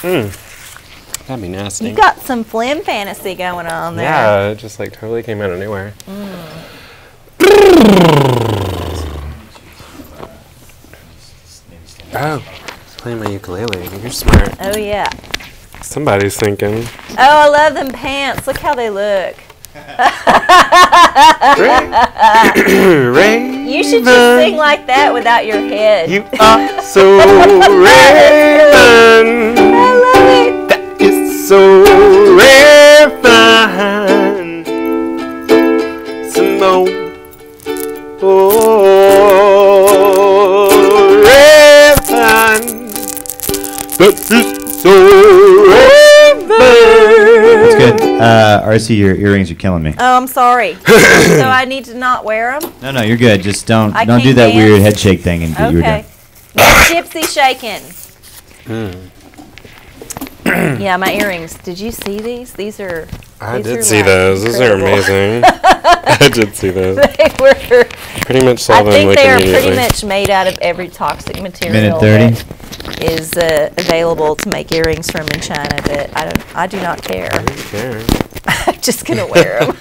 That'd be nasty. You got some phlegm fantasy going on there. Yeah, it just like totally came out of nowhere. Oh, playing my ukulele. You're smart. Oh, yeah. Somebody's thinking. Oh, I love them pants. Look how they look. You should just sing like that without your head. You are so Raven. I love it. That is so Raven. Simone. Oh, Raven. That is so Raven. That's good. Arcie, your earrings are killing me. Oh, I'm sorry. So I need to not wear them? No, you're good. Just don't do can't that dance. weird head shake thing and you're done. Okay. No gypsy shaking. Yeah, my earrings. Did you see these? These are. I these did are see like those. Those are incredible. amazing. I did see those. They were. Pretty much saw I them think like they are immediately. pretty much made out of every toxic material Minute 30. that is available to make earrings from in China, but I do not care. I don't care. I'm just gonna wear them.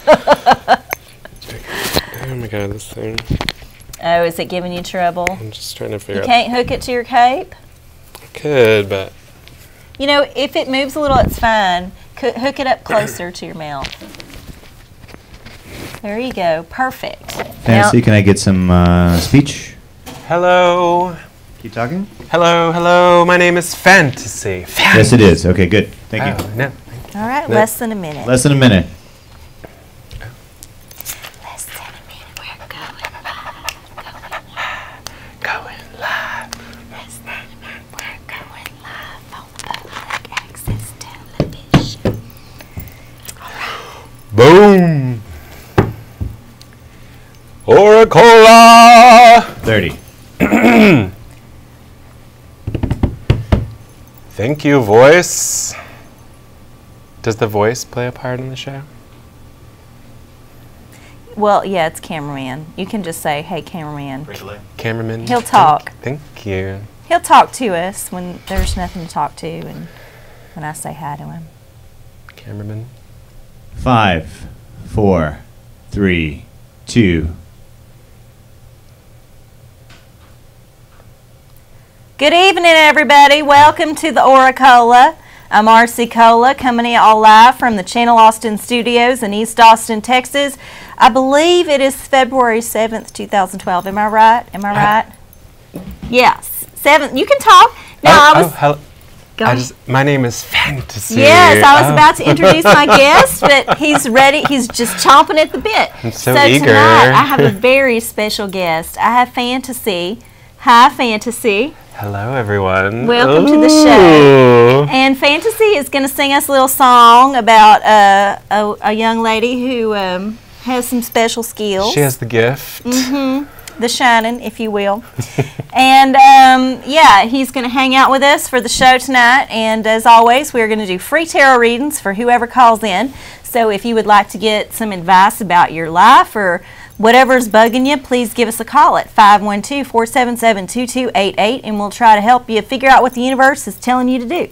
Oh my god, this thing. Oh, is it giving you trouble? I'm just trying to figure You out. can't hook it to your cape? I could, but You know, if it moves a little, it's fine. Hook it up closer to your mouth. There you go. Perfect. Fancy, can I get some speech? hello. Keep talking? Hello. My name is Fantasy. Yes, it is. Okay, good. Thank you. Oh, no. All right, No. less than a minute. Less than a minute. Less than a minute. We're going Going live. Less than a minute. We're going live on public access television. Boom. OraCola. 30. Thank you, voice. Does the voice play a part in the show? Well, yeah, it's cameraman. You can just say, hey, cameraman. Cameraman. He'll talk. Thank you. He'll talk to us when there's nothing to talk to and when I say hi to him. Cameraman. 5, 4, 3, 2. Good evening, everybody. Welcome to the OraCola. I'm Arcie Cola, coming to you all live from the ChannelAustin Studios in East Austin, Texas. I believe it is February 7th, 2012. Am I right? Right? Yes. 7th. You can talk. Now, hello. Go ahead. My name is Fantasy. Yes, I was about to introduce my guest, but he's ready. He's just chomping at the bit. I'm so So eager. tonight, I have a very special guest. I have Fantasy. Hi, Fantasy. Hello, everyone. Welcome to the show. And Fantasy is going to sing us a little song about a young lady who has some special skills. She has the gift. The shining, if you will. And yeah, he's going to hang out with us for the show tonight. And as always, we're going to do free tarot readings for whoever calls in. So if you would like to get some advice about your life or whatever's bugging you, please give us a call at 512-477-2288 and we'll try to help you figure out what the universe is telling you to do.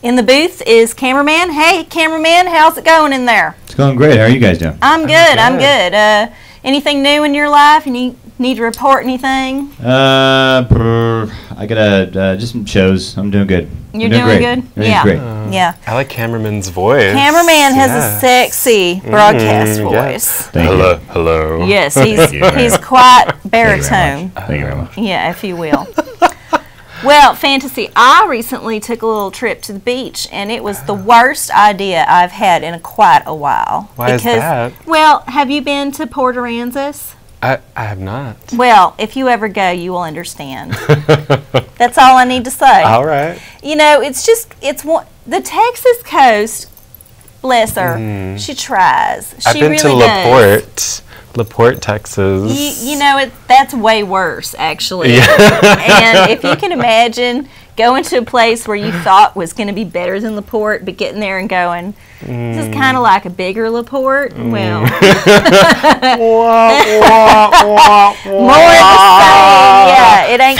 In the booth is Cameraman. Hey, Cameraman, how's it going in there? It's going great. How are you guys doing? I'm good. Anything new in your life? You need to report anything? I got just some shows. I'm doing good. You're doing great. good? Everything's Yeah. great. Yeah. I like Cameraman's voice. Cameraman has Yes. a sexy broadcast voice. Yes. Thank you. Hello. Yes, you. he's quite Thank you very baritone. much. Thank you very much. Yeah, if you will. Well, Fantasy, I recently took a little trip to the beach, and it was the worst idea I've had in quite a while. Why is that? Well, have you been to Port Aransas? I have not. Well, if you ever go, you will understand. That's all I need to say. All right. You know, it's the Texas coast. Bless her, she tries. I've She been really does. to LaPorte, Texas. You know, that's way worse, actually. Yeah. And if you can imagine going to a place where you thought was going to be better than LaPorte, but getting there and going, this is kind of like a bigger LaPorte. Well, more of the same. Yeah, it ain't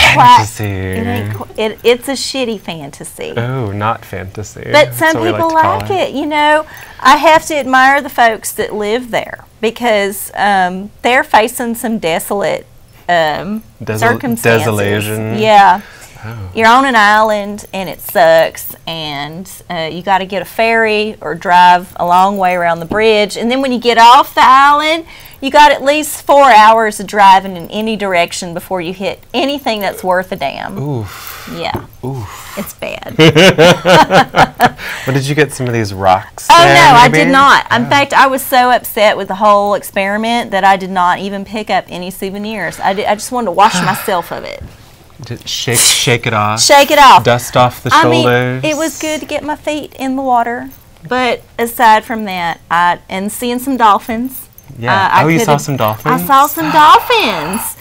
quite. It's a shitty fantasy. Oh, not fantasy. But some people like it. You know, I have to admire the folks that live there because they're facing some desolate circumstances. Desolation. Yeah. Oh. You're on an island and it sucks, and you got to get a ferry or drive a long way around the bridge, and then when you get off the island, you got at least 4 hours of driving in any direction before you hit anything that's worth a damn. Oof. Yeah. Oof. It's bad. Well, did you get some of these rocks? Oh, there, no, maybe? I did not. In fact, I was so upset with the whole experiment that I did not even pick up any souvenirs. I just wanted to wash myself of it. Shake it off. Shake it off. Dust off the shoulders. I mean, it was good to get my feet in the water, but aside from that, and seeing some dolphins. Yeah. You saw some dolphins? I saw some dolphins.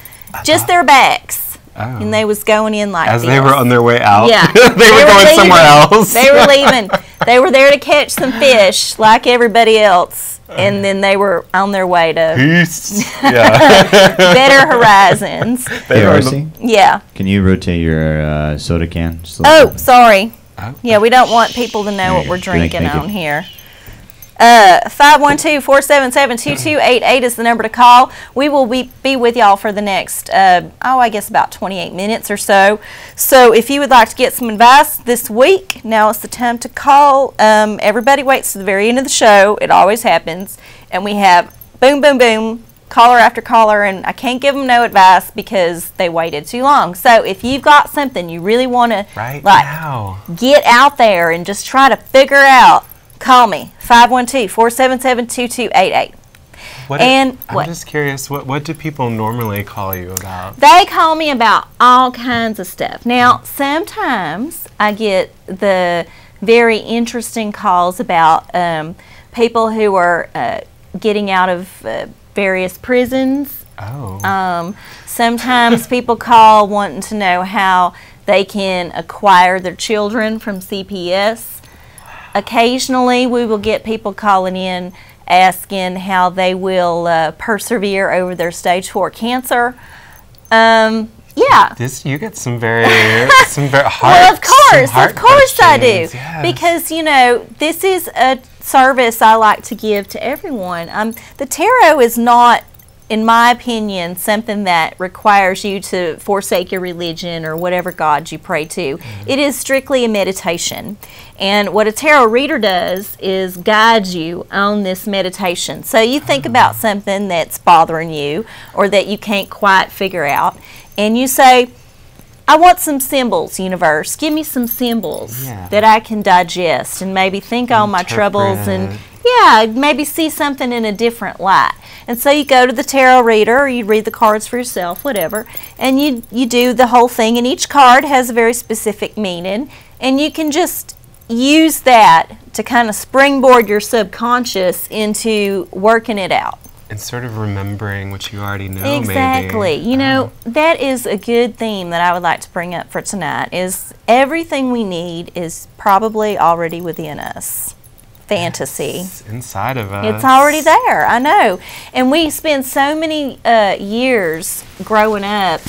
Just their backs. Oh. And they was going in like as this. They were on their way out. Yeah. they were going leaving. Somewhere else. They were leaving. They were there to catch some fish like everybody else. And then they were on their way to peace. Yeah. better horizons. Hey, Arcie? Yeah. Can you rotate your soda can? Oh, sorry. Oh. Yeah, we don't want people to know what we're drinking on here. 512-477-2288 is the number to call. We will be with y'all for the next, I guess about 28 minutes or so. So if you would like to get some advice this week, now is the time to call. Everybody waits to the very end of the show. It always happens. And we have boom, boom, boom, caller after caller, and I can't give them no advice because they waited too long. So if you've got something you really want to get out there and just try to figure out, call me, 512-477-2288. I'm just curious, what do people normally call you about? They call me about all kinds of stuff. Now, sometimes I get the very interesting calls about people who are getting out of various prisons. Oh. Sometimes people call wanting to know how they can acquire their children from CPS. Occasionally, we will get people calling in asking how they will persevere over their stage 4 cancer. Yeah. You get some very hard. Well, of course I do. Yes. Because, you know, this is a service I like to give to everyone. The tarot is not, in my opinion, something that requires you to forsake your religion or whatever God you pray to. Mm-hmm. It is strictly a meditation. And what a tarot reader does is guide you on this meditation. So you think about something that's bothering you or that you can't quite figure out, and you say, I want some symbols, universe. Give me some symbols that I can digest and maybe think on my troubles and maybe see something in a different light. And so you go to the tarot reader, or you read the cards for yourself, whatever, and you do the whole thing, and each card has a very specific meaning, and you can just use that to kind of springboard your subconscious into working it out. And sort of remembering what you already know, exactly. Maybe. You know, that is a good theme that I would like to bring up for tonight, is everything we need is probably already within us. Fantasy. It's inside of us. It's already there, I know. And we spend so many years growing up,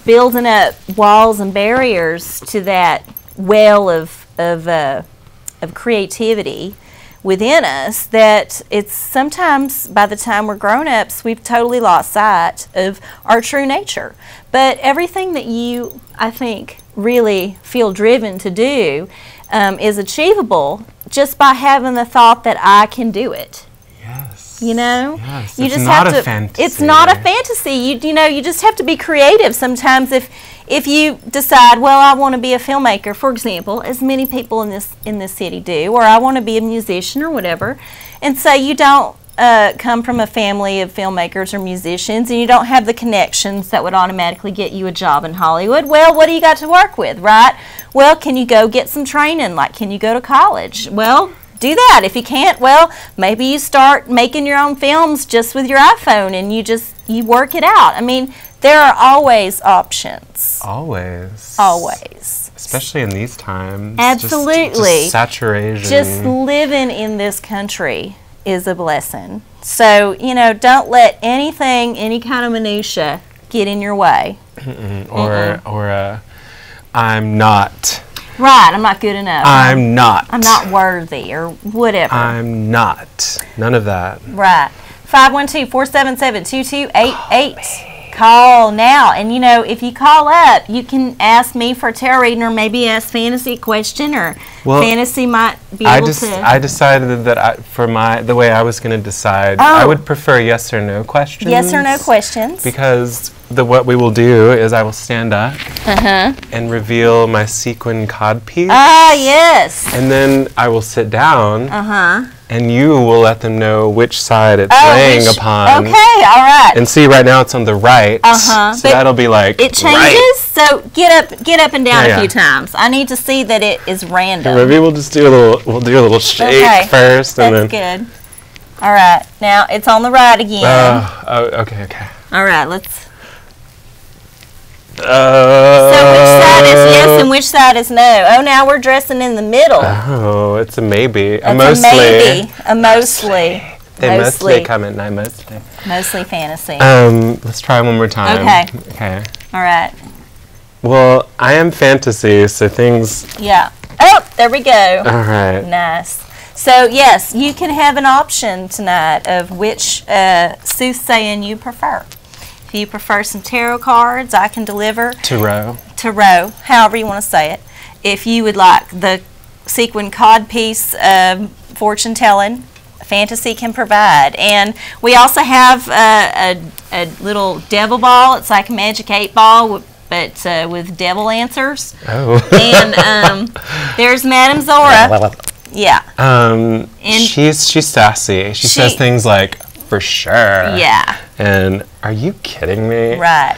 building up walls and barriers to that well of creativity within us, that it's sometimes by the time we're grown-ups, we've totally lost sight of our true nature. But everything that you, I think, really feel driven to do is achievable just by having the thought that I can do it. Yes. You know? Yes. You it's just not have a fantasy. It's not a fantasy. You know, you just have to be creative. Sometimes if you decide, well, I want to be a filmmaker, for example, as many people in this city do, or I want to be a musician or whatever, and say you don't come from a family of filmmakers or musicians, and you don't have the connections that would automatically get you a job in Hollywood. Well, what do you got to work with, right? Well, can you go get some training? Like, can you go to college? Well, do that. If you can't, well, maybe you start making your own films just with your iPhone, and you work it out. I mean, there are always options. Always. Always. Especially in these times. Absolutely. Just saturation. Just living in this country is a blessing. So, you know, don't let anything, any kind of minutia get in your way. Or I'm not. Right, I'm not good enough. I'm not. I'm not worthy or whatever. I'm not. None of that. Right. 512-477-2288. Call now. And, you know, if you call up, you can ask me for a tarot reading or maybe ask Fantasy a question, or Fantasy might be able to. I decided that the way I was going to decide, I would prefer yes or no questions. Yes or no questions. Because what we will do is I will stand up and reveal my sequin codpiece. Ah, yes. And then I will sit down. And you will let them know which side it's laying upon. Okay, all right. And see, right now it's on the right. So but that'll be like it changes. Right. So get up and down a few times. I need to see that it is random. Maybe we'll just do a little shake first, and then. That's good. All right. Now it's on the right again. Okay. All right. Let's. So which side is yes and which side is no? Oh, now we're dressing in the middle. Oh, it's a maybe. A mostly. A mostly. They mostly come in. I mostly. Mostly fantasy. Let's try one more time. Okay. All right. Well, I am fantasy, so things. Yeah. Oh, there we go. All right. Nice. So yes, you can have an option tonight of which soothsaying you prefer. If you prefer some tarot cards, I can deliver. Tarot, however you want to say it. If you would like the sequin codpiece fortune telling, Fantasy can provide. And we also have a little devil ball. It's like a magic 8 ball, but with devil answers. Oh. And there's Madame Zora. Yeah. And she's sassy. She says things like, for sure. Yeah. And are you kidding me? Right.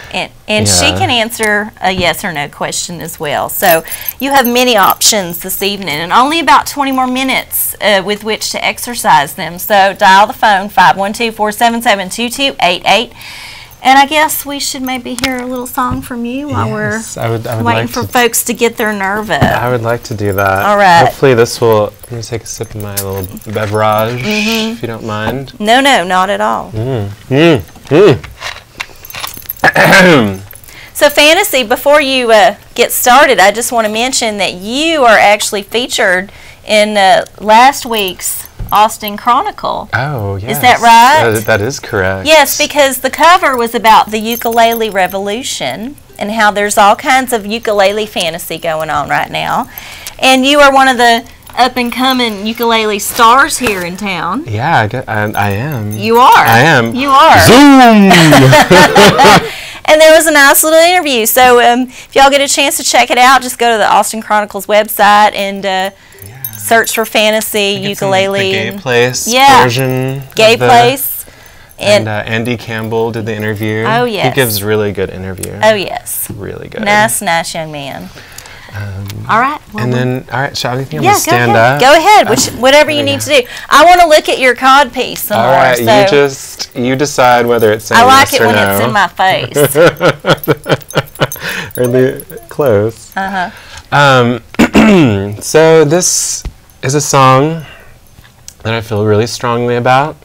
And she can answer a yes or no question as well. So you have many options this evening and only about 20 more minutes with which to exercise them. So dial the phone 512-477-2288. And I guess we should maybe hear a little song from you while we're waiting for folks to get their nerve up. I would like to do that. All right. Hopefully this will, I'm going to take a sip of my little beverage, if you don't mind. No, not at all. So Fantasy, before you get started, I just want to mention that you are actually featured in last week's Austin Chronicle. Oh, yes. Is that right? That is correct. Yes, because the cover was about the ukulele revolution and how there's all kinds of ukulele fantasy going on right now. And you are one of the up-and-coming ukulele stars here in town. Yeah, I am. You are. I am. You are. Zoom! And there was a nice little interview. So if y'all get a chance to check it out, just go to the Austin Chronicles website and search for Fantasy Ukulele. The Gay Place version. Gay Place. And Andy Campbell did the interview. Oh, yes. He gives really good interview. Oh, yes. Really good. Nice young man. All right. Well, and then, all right, shall I think I'm going to stand up? Go ahead. Whatever you need to do. I want to look at your cod piece some more. All right, you decide whether it's saying yes or no. I like it when it's in my face. Really close. So this is a song that I feel really strongly about,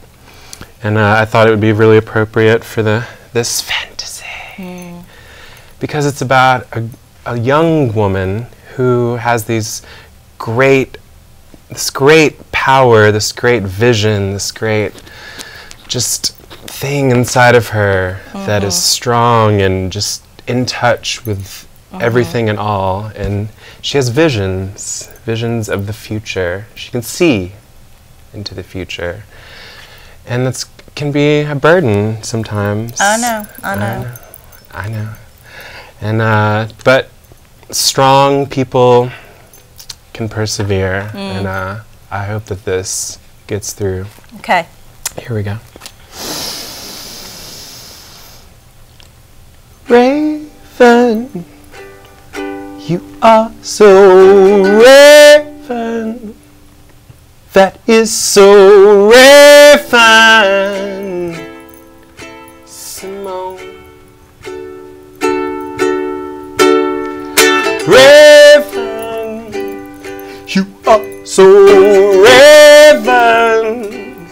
and I thought it would be really appropriate for this fantasy because it's about a young woman who has this great power, this great vision, this great just thing inside of her that is strong and just in touch with everything and all, and she has visions of the future. She can see into the future, and that can be a burden sometimes. I know. And but strong people can persevere, and I hope that this gets through. Okay. Here we go. Raven, you are so Raven. That is so Raven. Simone. Raven, You are so Raven.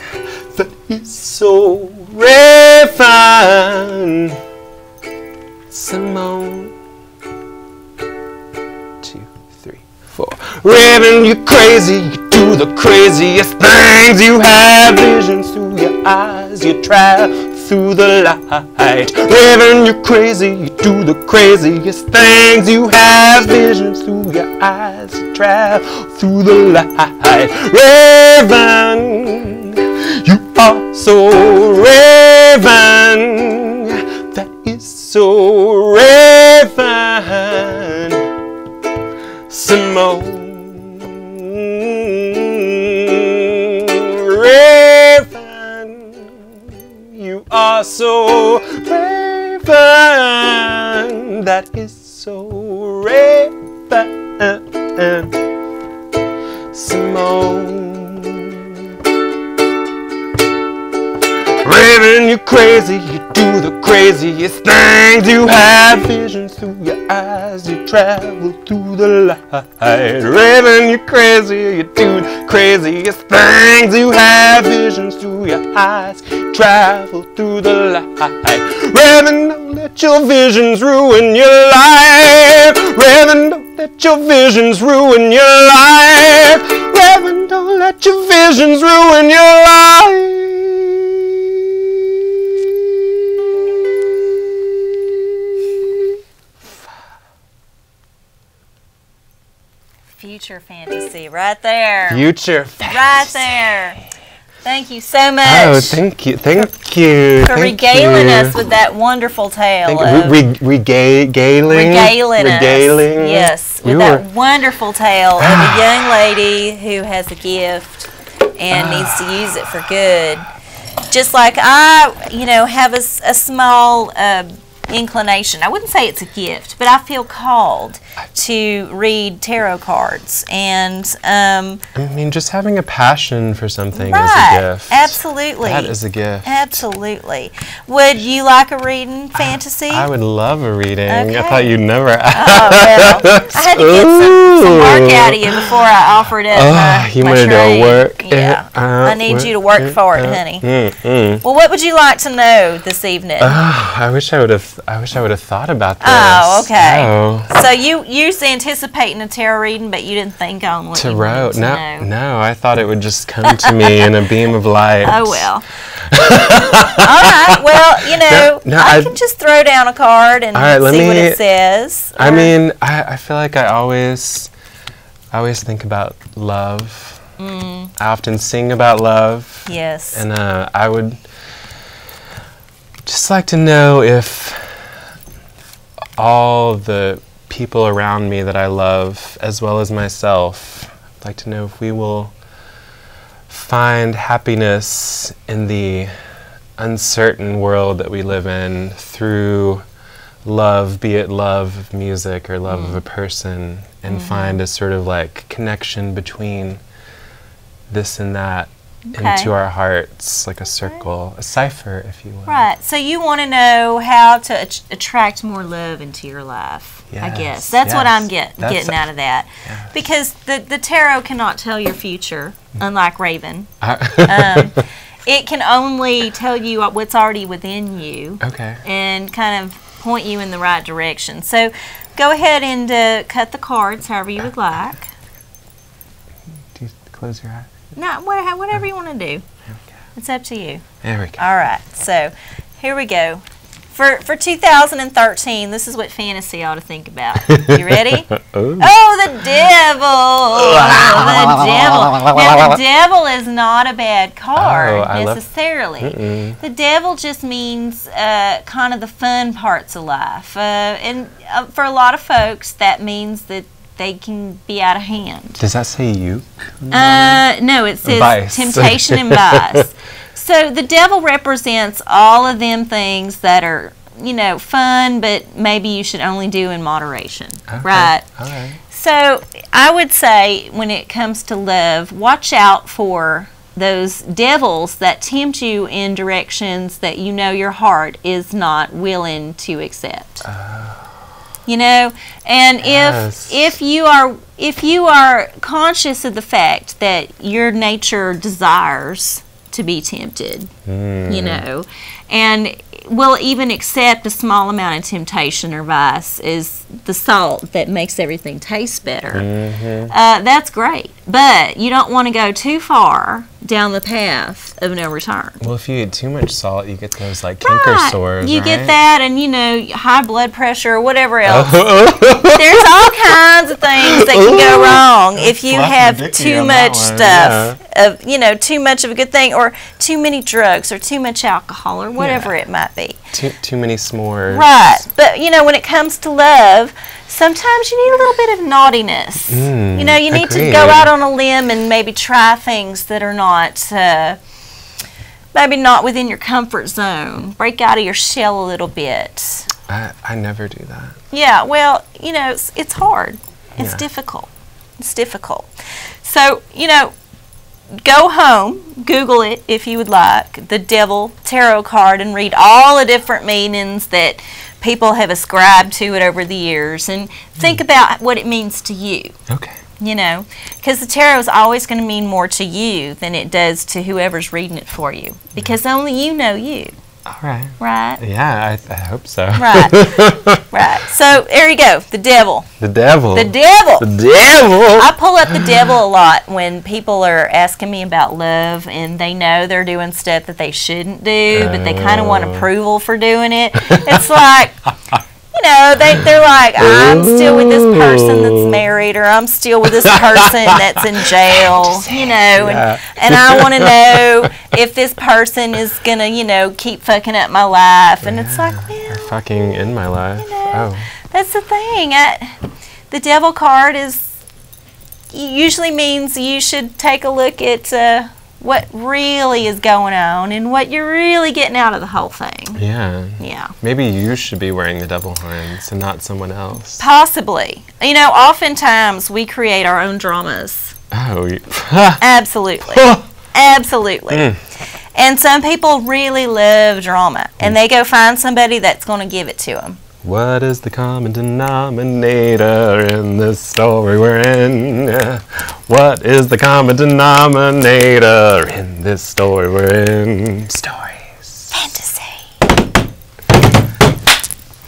That is so Raven. Simone. 2, 3, 4. Raven, you're crazy. You do the craziest things. You have visions through your eyes. You travel through the light. Raven, you're crazy. You do the craziest things. You have visions through your eyes. You travel through the light. Raven, you are so Raven. That is so Raven. Simone. Raven, you are so Raven. That is so Raven. Simone. Raven, you're crazy, you do the craziest things. You have visions through your eyes, you travel through the light. Raven, you're crazy, you do the craziest things. You have visions through your eyes, you travel through the light. Raven, don't let your visions ruin your life. Raven, don't let your visions ruin your life. Raven, don't let your visions ruin your life. Future fantasy, right there. Future fantasy. Right there. Thank you so much. Oh, thank you, thank you. For regaling us with that wonderful tale. Regaling us. Yes, with that wonderful tale of a young lady who has a gift and needs to use it for good. Just like I, have a small inclination. I wouldn't say it's a gift, but I feel called to read tarot cards, and just having a passion for something is a gift. Absolutely, that is a gift. Absolutely. Would you like a reading, fantasy? I would love a reading. Okay. I thought you'd never ask. Oh well, I had to get some work out of you before I offered up my trade. Work. Yeah, I need you to work for it, honey. Well, what would you like to know this evening? I wish I would have thought about this. Oh, okay. Oh. So you was anticipating a tarot reading, but you didn't think on what you wanted to know. No, I thought it would just come to me in a beam of light. Oh well. All right. Well, I can just throw down a card and see what it says. I feel like I always think about love. I often sing about love. Yes. And I would just like to know if all the people around me that I love, as well as myself, I'd like to know if we will find happiness in the uncertain world that we live in through love, be it love of music or love of a person, and find a sort of like connection between this and that into our hearts, like a circle, a cipher, if you will. Right. So you want to know how to attract more love into your life. Yes, I guess that's what I'm getting out of that. Yes. Because the tarot cannot tell your future, unlike Raven. It can only tell you what's already within you. Okay. And kind of point you in the right direction. So go ahead and cut the cards however you would like. Do you close your eyes? No, whatever you want to do. It's up to you. There we go. All right, so here we go. For 2013, this is what fantasy ought to think about. You ready? Oh, the devil! The devil. Now, the devil is not a bad card necessarily. The devil just means kind of the fun parts of life. And for a lot of folks, that means that they can be out of hand. Does that say you? No, it says vice. Temptation and vice. So the devil represents all of them things that are, fun, but maybe you should only do in moderation, right? All right. So I would say when it comes to love, watch out for those devils that tempt you in directions that your heart is not willing to accept. You know, and Yes. if you are conscious of the fact that your nature desires to be tempted, you know, and will even accept a small amount of temptation or vice is the salt that makes everything taste better. That's great, but you don't want to go too far down the path of no return. Well, if you eat too much salt, you get those like canker sores, You right? get that, and you know, high blood pressure or whatever else. There's all kinds of things that can go wrong if you have too much stuff of, you know, too much of a good thing, or too many drugs, or too much alcohol, or whatever it might be. Too many s'mores. Right, but you know, when it comes to love, sometimes you need a little bit of naughtiness. You know, you need to go out on a limb and maybe try things that are not, maybe not within your comfort zone. Break out of your shell a little bit. I never do that. Yeah, well, you know, it's hard. It's difficult. It's difficult. So, you know, go home, Google it if you would like, the Devil Tarot card, and read all the different meanings that people have ascribed to it over the years, and think about what it means to you. Okay. You know, because the tarot is always going to mean more to you than it does to whoever's reading it for you, because only you know you. All right. Right? Yeah, I hope so. Right. Right. So there you go. The devil. The devil. The devil. The devil. I pull up the devil a lot when people are asking me about love, and they know they're doing stuff that they shouldn't do, but they kind of want approval for doing it. It's like, you know, they're like, I'm still with this person that's married, or I'm still with this person that's in jail, you know, and I want to know if this person is going to, you know, keep fucking up my life. And it's like, well, Or fucking in my life. you know, Oh. that's the thing. The devil card usually means you should take a look at what really is going on and what you're really getting out of the whole thing. Yeah. Yeah. Maybe you should be wearing the devil horns and not someone else. Possibly. You know, oftentimes we create our own dramas. Oh. Absolutely. Absolutely. And some people really love drama, and they go find somebody that's going to give it to them. What is the common denominator in this story we're in? What is the common denominator in this story we're in? Stories. Fantasy.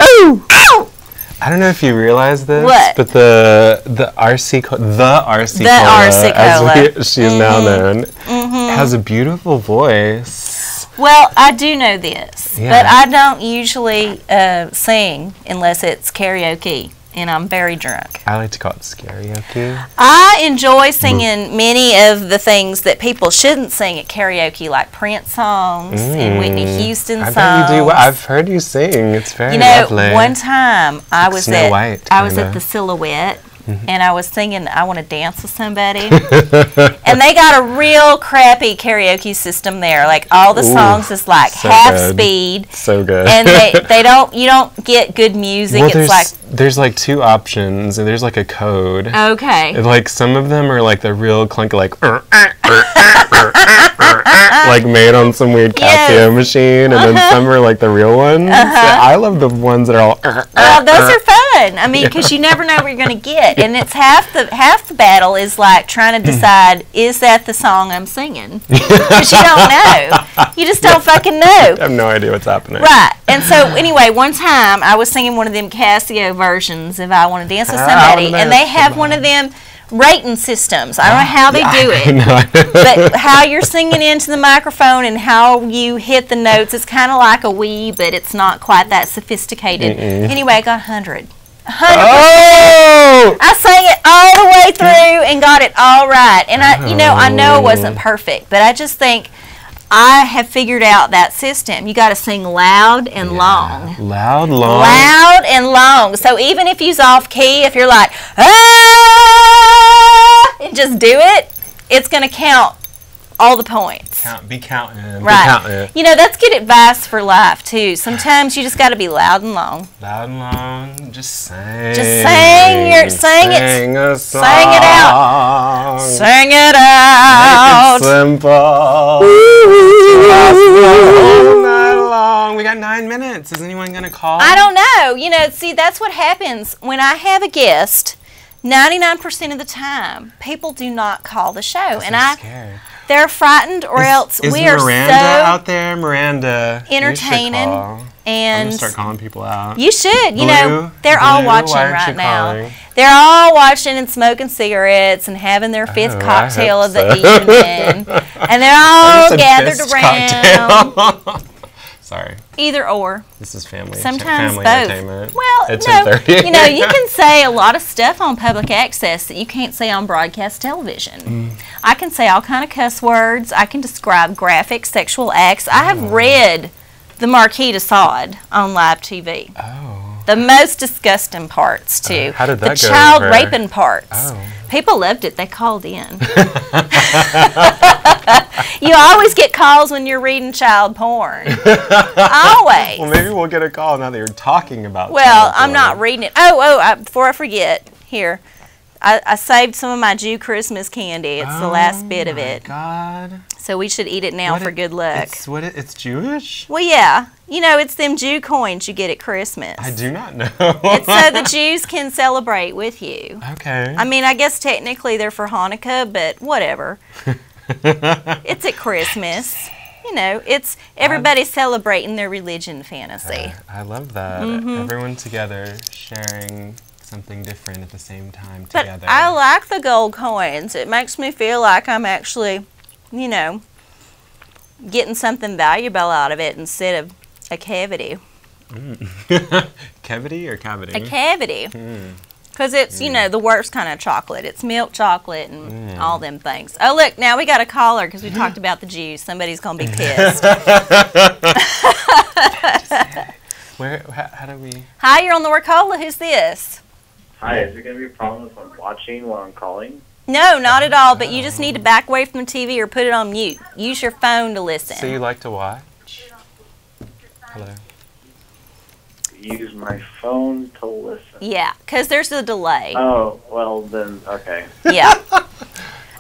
Oh! Ow! I don't know if you realize this, What? but the Arcie Cola, as she is now known, has a beautiful voice. Well, I do know this, Yeah. but I don't usually sing unless it's karaoke, and I'm very drunk. I like to call it karaoke. I enjoy singing many of the things that people shouldn't sing at karaoke, like Prince songs and Whitney Houston songs. I bet you do. Well, I've heard you sing. It's very You know, lovely. one time I was Snow White, I was at kinda. the Silhouette, and I was singing I Want to Dance with Somebody. And they got a real crappy karaoke system there. Like, all the songs is like so half good. speed. So good. And you don't get good music. Well, It's there's like two options, and there's like a code. okay. And, like, some of them are like the real clunky, like like made on some weird Casio machine, and then some are like the real ones. Yeah, I love the ones that are all. Those are fun. I mean, because you never know what you're going to get, and it's half the battle is like trying to decide, is that the song I'm singing? Because you don't know. You just don't fucking know. I have no idea what's happening. Right. And so anyway, one time I was singing one of them Casio versions of I Want to Dance with Somebody, and they have one of them rating systems. I don't know how they do it, but how you're singing into the microphone and how you hit the notes, it's kind of like a Wii, but it's not quite that sophisticated. Anyway, I got 100. 100%. Oh! I sang it all the way through and got it all right. And I know it wasn't perfect, but I just think I have figured out that system. You got to sing loud and long. Loud, long. Loud and long. So even if you's off key, if you're like, ah, and just do it, it's going to count all the points. Be counting. Right. Be counting. You know, that's good advice for life, too. Sometimes you just got to be loud and long. Loud and long. Just sing. Just sing it. Sing a song. Sing it out. Sing it out. Make it simple. All night long. long? We got 9 minutes. Is anyone going to call? I don't know. You know, see, that's what happens when I have a guest. 99% of the time, people do not call the show, Scared. They're frightened, or else we are Miranda so out there? Miranda, entertaining. You should call. And I'm gonna start calling people out. You should. You Blue, know, they're all Blue, watching why aren't right you now. calling? They're all watching and smoking cigarettes and having their fifth cocktail of the evening, and they're all gathered around. Sorry. Either or. This is family. Sometimes family both. Entertainment. Well, it's no, 10:30. you know, you can say a lot of stuff on public access that you can't say on broadcast television. I can say all kind of cuss words. I can describe graphic sexual acts. I have read the Marquis de Sade on live TV. Oh. The most disgusting parts, too. How did that the go child over? raping parts. Oh. People loved it. They called in. You always get calls when you're reading child porn. Always. Well, maybe we'll get a call now that you're talking about Well, child I'm porn. not reading it. Before I forget, here. I saved some of my Jew Christmas candy. It's the last bit of it. God. So we should eat it now for good luck. It's Jewish? Well, yeah. You know, it's them Jew coins you get at Christmas. I do not know. It's so the Jews can celebrate with you. Okay. I mean, I guess technically they're for Hanukkah, but whatever. It's at Christmas. You know, it's everybody celebrating their religion fantasy. I love that. Everyone together sharing something different at the same time together. But I like the gold coins. It makes me feel like I'm actually, you know, getting something valuable out of it instead of a cavity. Cavity or cavity? A cavity. Because it's, you know, the worst kind of chocolate. It's milk chocolate and all them things. Oh, look, now we got a caller because we talked about the Jews. Somebody's going to be pissed. How do we... Hi, you're on the OraCola. Who's this? Hi, is there going to be a problem if I'm watching while I'm calling? No, not at all, but you just need to back away from the TV or put it on mute. Use your phone to listen. So you like to watch? Hello. Use my phone to listen. Yeah, because there's a delay. Oh, well then, okay. Yeah.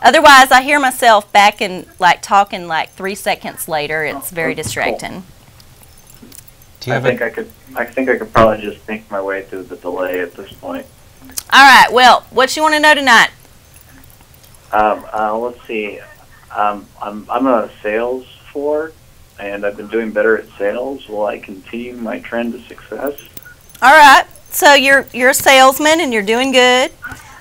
Otherwise, I hear myself back and talking 3 seconds later. It's very distracting. Do you I think I could probably just think my way through the delay at this point. All right. Well, what you want to know tonight? Let's see. I'm a sales floor, and I've been doing better at sales. Will I continue my trend to success? All right. So you're a salesman and you're doing good.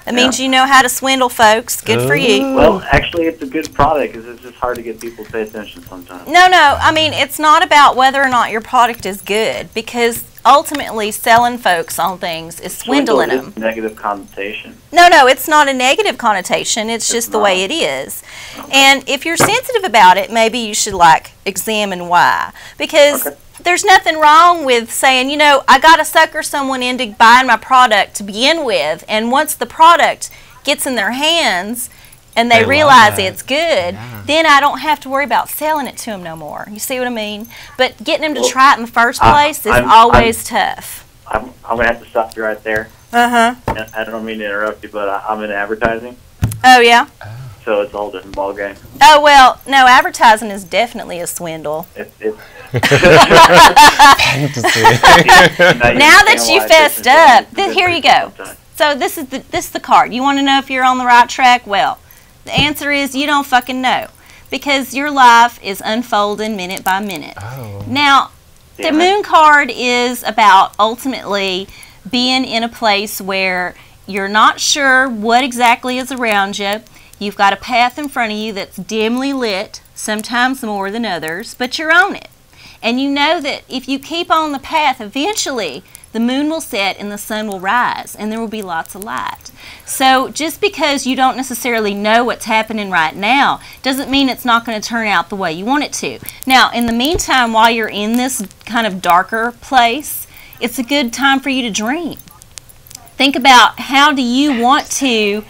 That means you know how to swindle folks. Good for you. Well, actually, it's a good product because it's just hard to get people to pay attention sometimes. No. I mean, it's not about whether or not your product is good, because ultimately selling folks on things is swindling them. Negative connotation. No, it's not a negative connotation. It's just the way it is. And if you're sensitive about it, maybe you should examine why. Because there's nothing wrong with saying, you know, I got to sucker someone into buying my product to begin with, and once the product gets in their hands and they realize it's good, then I don't have to worry about selling it to them no more. You see what I mean? But getting them to try it in the first place is always tough. I'm going to have to stop you right there. Uh-huh. I don't mean to interrupt you, but I'm in advertising. Oh, yeah? So it's a whole different ballgame. Oh, well, no, advertising is definitely a swindle. Now Now that you fessed up, here you go. So this is the card. You want to know if you're on the right track? Well, the answer is you don't fucking know, because your life is unfolding minute by minute. Oh. Now, the moon card is about ultimately being in a place where you're not sure what exactly is around you. You've got a path in front of you that's dimly lit, sometimes more than others, but you're on it. And you know that if you keep on the path, eventually the moon will set and the sun will rise, and there will be lots of light. So just because you don't necessarily know what's happening right now doesn't mean it's not going to turn out the way you want it to. Now, in the meantime, while you're in this kind of darker place, it's a good time for you to dream. Think about, how do you want to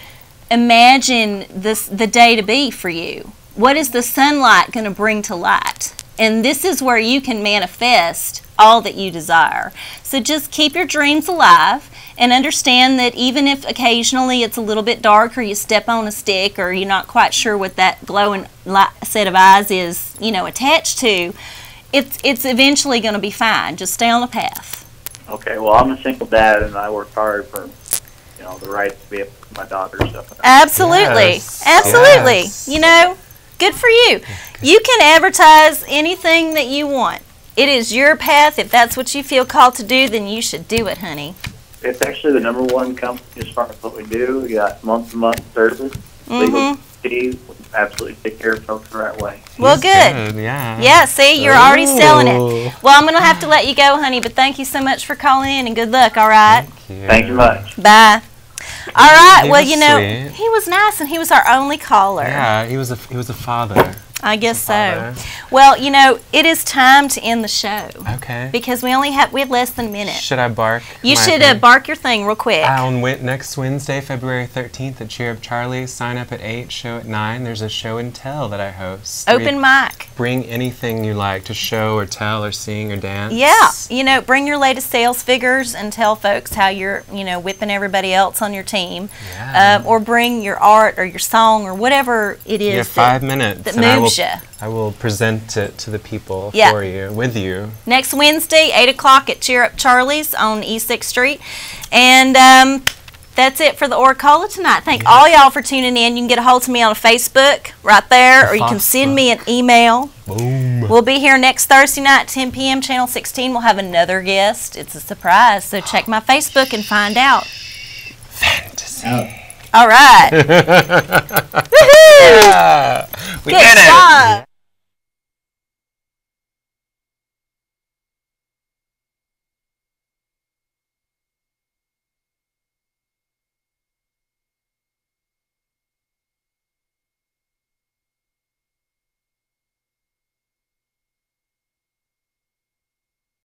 imagine the day to be for you? What is the sunlight going to bring to light? And this is where you can manifest all that you desire. So just keep your dreams alive and understand that even if occasionally it's a little bit dark, or you step on a stick, or you're not quite sure what that glowing set of eyes is, you know, attached to, it's eventually going to be fine. Just stay on the path. Okay, well, I'm a single dad, and I work hard for, the right to be able to my daughter and stuff like that. Absolutely. Yes. Absolutely. Yes. You know, good for you. You can advertise anything that you want. It is your path. If that's what you feel called to do, then you should do it, honey. It's actually the #1 company as far as what we do. We got month-to-month service, legal fees, absolutely take care of folks the right way. Well, He's good. Yeah. Yeah, see, you're already selling it. Ooh. Well, I'm going to have to let you go, honey, but thank you so much for calling in, and good luck, all right? Thank you much. Bye. All right, He well, was you know, sweet. he was nice, and he was our only caller. Yeah, he was a father. I guess so. Father. Well, you know, it is time to end the show. Okay. Because we have less than a minute. Should I bark? You my should thing? bark your thing real quick. Next Wednesday, February 13th at Cheer Up Charlie's. Sign up at 8, show at 9. There's a show and tell that I host. Open mic. Bring anything you like to show or tell or sing or dance. Yeah, you know, bring your latest sales figures and tell folks how you're, whipping everybody else on your team. Yeah. Or bring your art or your song or whatever it is You have 5 minutes. that and moves you. I will present it to the people Yeah. for you, with you. Next Wednesday, 8 o'clock at Cheer Up Charlie's on East 6th Street. And that's it for the OraCola tonight. Thank all y'all for tuning in. You can get a hold of me on Facebook right there, or you can send me an email. Boom. We'll be here next Thursday night, 10 p.m., Channel 16. We'll have another guest. It's a surprise, so check my Facebook and find out. Fantasy. All right. Woohoo! Yeah. We Good did it. job.